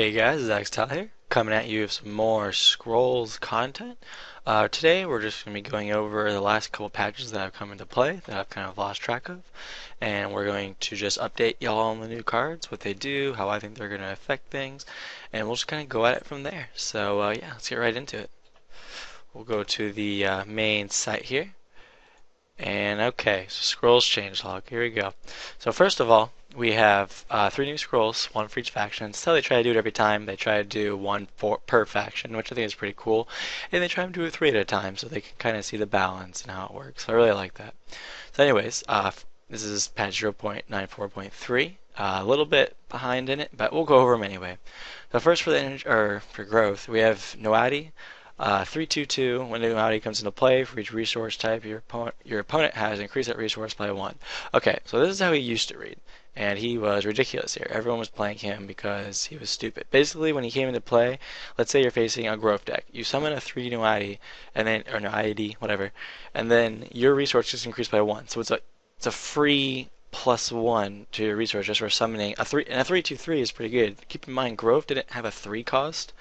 Hey guys, Zach's Tyler here, coming at you with some more Scrolls content. Today we're just going to be going over the last couple patches that have come into play that I've kind of lost track of, and we're going to just update y'all on the new cards, what they do, how I think they're going to affect things, and we'll just kind of go at it from there. So yeah, let's get right into it. We'll go to the main site here. And okay, so scrolls changelog. Here we go. So first of all, we have three new scrolls, one for each faction. So they try to do it every time. They try to do one per faction, which I think is pretty cool. And they try to do it three at a time, so they can kind of see the balance and how it works. So I really like that. So anyways, this is patch 0.94.3. A little bit behind in it, but we'll go over them anyway. So first for the energy, or for growth, we have Noati. 3-2-2, when the Noati comes into play, for each resource type, your opponent has increased that resource by 1. Okay, so this is how he used to read, and he was ridiculous here. Everyone was playing him because he was stupid. Basically, when he came into play, let's say you're facing a growth deck. You summon a 3 Noati, and then, or Noati, whatever, and then your resource is increased by 1. So it's a free +1 to your resource just for summoning a 3, and a 3-2-3 is pretty good. Keep in mind, growth didn't have a 3 cost,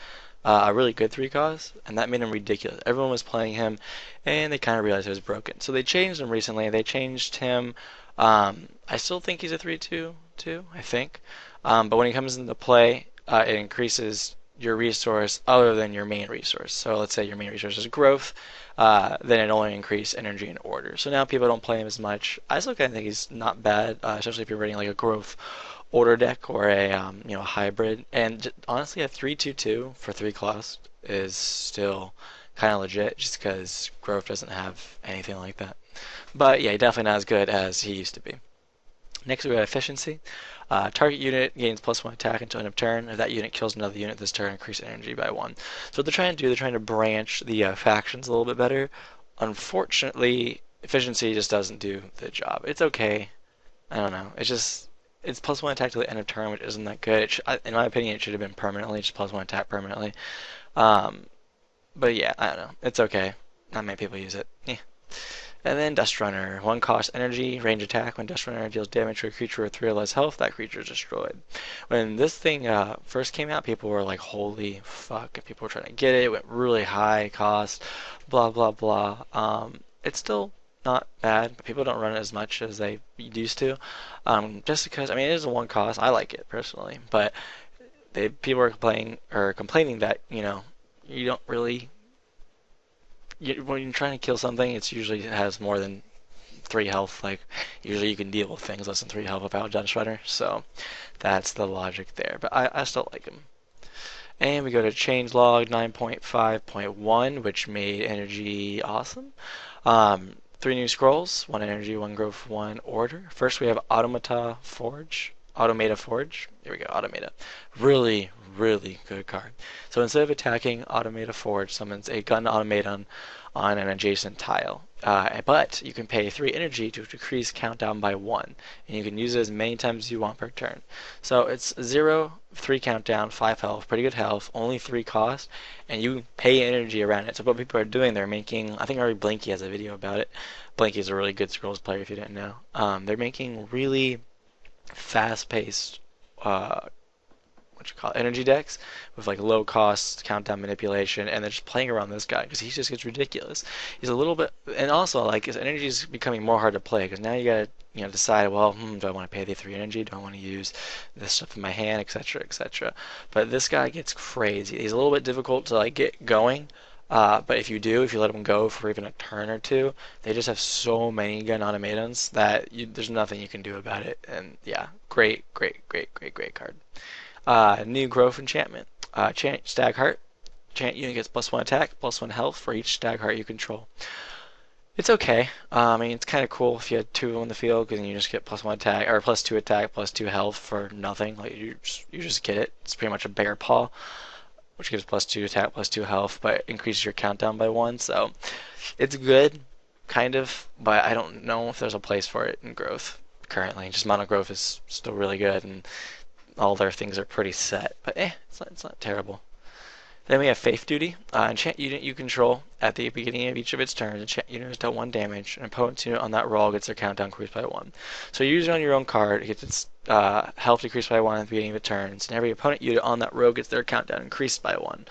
a really good 3 cost, and that made him ridiculous. Everyone was playing him, and they kind of realized it was broken. So they changed him recently. They changed him. I still think he's a 3-2-2, I think. But when he comes into play, it increases your resource other than your main resource. So let's say your main resource is growth, then it only increases energy and order. So now people don't play him as much. I still kind of think he's not bad, especially if you're running like a growth order deck or a hybrid. And honestly, a 3-2-2 for 3 cost is still kind of legit, just because growth doesn't have anything like that. But yeah, definitely not as good as he used to be. Next we have efficiency. Target unit gains +1 attack until end of turn. If that unit kills another unit this turn, increase energy by 1. So what they're trying to do, they're trying to branch the factions a little bit better. Unfortunately, efficiency just doesn't do the job. It's okay. I don't know. It's +1 attack till the end of turn, which isn't that good. In my opinion, it should have been permanently, just +1 attack permanently. Um, but yeah, I don't know. It's okay. Not many people use it. Yeah. And then Dust Runner. 1 cost energy, range attack. When Dust Runner deals damage to a creature with 3 or less health, that creature is destroyed. When this thing first came out, people were like, holy fuck. And people were trying to get it. It went really high cost, blah, blah, blah. It's still not bad, but people don't run it as much as they used to. Just because, I mean, it is a 1 cost. I like it personally, but people are complaining that you don't really when you're trying to kill something, it usually has more than 3 health. Like usually you can deal with things less than 3 health without Dungeon Shredder. So that's the logic there. But I still like him. And we go to changelog 9.5.1, which made energy awesome. 3 new scrolls, 1 energy, 1 growth, 1 order. First we have Automata Forge. Here we go, Automata. Really, really good card. So instead of attacking, Automata Forge summons a gun automaton on an adjacent tile. But you can pay 3 energy to decrease countdown by 1, and you can use it as many times as you want per turn. So it's 0, 3 countdown, 5 health, pretty good health, only 3 cost, and you pay energy around it. So what people are doing, they're making, I think already Blinky has a video about it. Blinky is a really good Scrolls player if you didn't know. They're making really fast-paced energy decks with like low cost countdown manipulation, and they're just playing around this guy because he just gets ridiculous. He's a little bit, and also like his energy is becoming more hard to play because now you gotta decide, well, do I want to pay the 3 energy, do I want to use this stuff in my hand, etc., etc. But this guy gets crazy. He's a little bit difficult to like get going. But if you let them go for even a turn or two, they just have so many gun automatons that there's nothing you can do about it. And yeah, great, great, great, great, great card. New growth enchantment. Stag Heart. Enchant unit gets +1 attack, +1 health for each Stag Heart you control. It's okay. I mean, it's kind of cool if you had 2 on the field because then you just get +1 attack or +2 attack, +2 health for nothing. Like you just get it. It's pretty much a bear paw, which gives +2 attack, +2 health, but increases your countdown by 1. So it's good, kind of, but I don't know if there's a place for it in growth currently. Just mono growth is still really good, and all their things are pretty set. But it's not terrible. Then we have Faith Duty. Enchant unit you control at the beginning of each of its turns. Enchant unit has dealt 1 damage. An opponent's unit on that roll gets their countdown increased by 1. So you use it on your own card. It gets its health decreased by 1 at the beginning of its turns. And every opponent unit on that row gets their countdown increased by 1.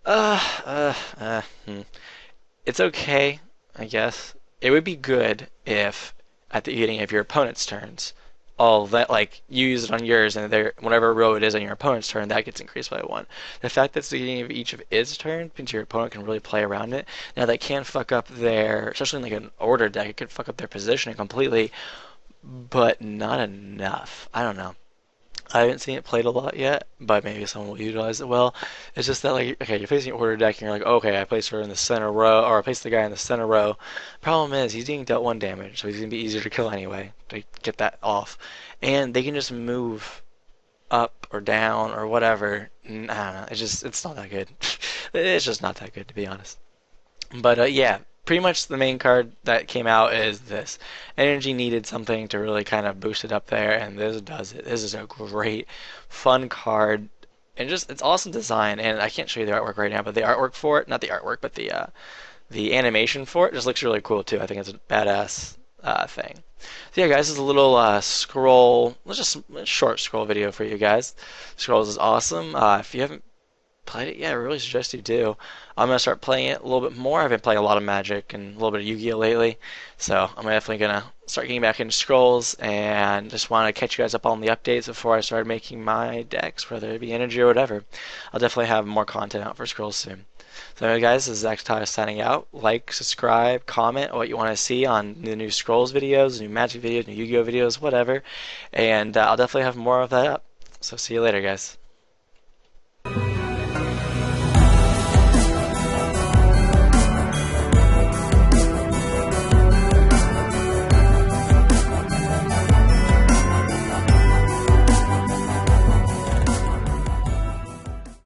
Uh, uh, uh, hmm. It's okay, I guess. It would be good if at the beginning of your opponent's turns, all that like you use it on yours, and there whatever row it is on your opponent's turn, that gets increased by 1. The fact that it's the beginning of each of its turns means your opponent can really play around it. Now they can fuck up their, especially in like an order deck, it could fuck up their positioning completely, but not enough. I don't know. I haven't seen it played a lot yet, but maybe someone will utilize it well. It's just that, like, okay, you're facing an order deck and you're like, okay, I placed her in the center row, or I placed the guy in the center row. Problem is, he's being dealt 1 damage, so he's going to be easier to kill anyway, to get that off. And they can just move up or down or whatever. I don't know, it's not that good. It's just not that good, to be honest. But yeah, pretty much the main card that came out is this. Energy needed something to really kind of boost it up there, and this does it. This is a great, fun card, and just it's awesome design. And I can't show you the artwork right now, but the artwork for it, not the artwork, but the animation for it just looks really cool too. I think it's a badass thing. So yeah, guys, this is a little scroll, just a short scroll video for you guys. Scrolls is awesome. If you haven't played it? Yeah, I really suggest you do. I'm gonna start playing it a little bit more. I've been playing a lot of Magic and a little bit of Yu-Gi-Oh lately, so I'm definitely gonna start getting back into Scrolls, and just want to catch you guys up on the updates before I start making my decks, whether it be Energy or whatever. I'll definitely have more content out for Scrolls soon. So anyway, guys, this is Xtai signing out. Like, subscribe, comment what you want to see on the new Scrolls videos, new Magic videos, new Yu-Gi-Oh videos, whatever, and I'll definitely have more of that up. So see you later, guys.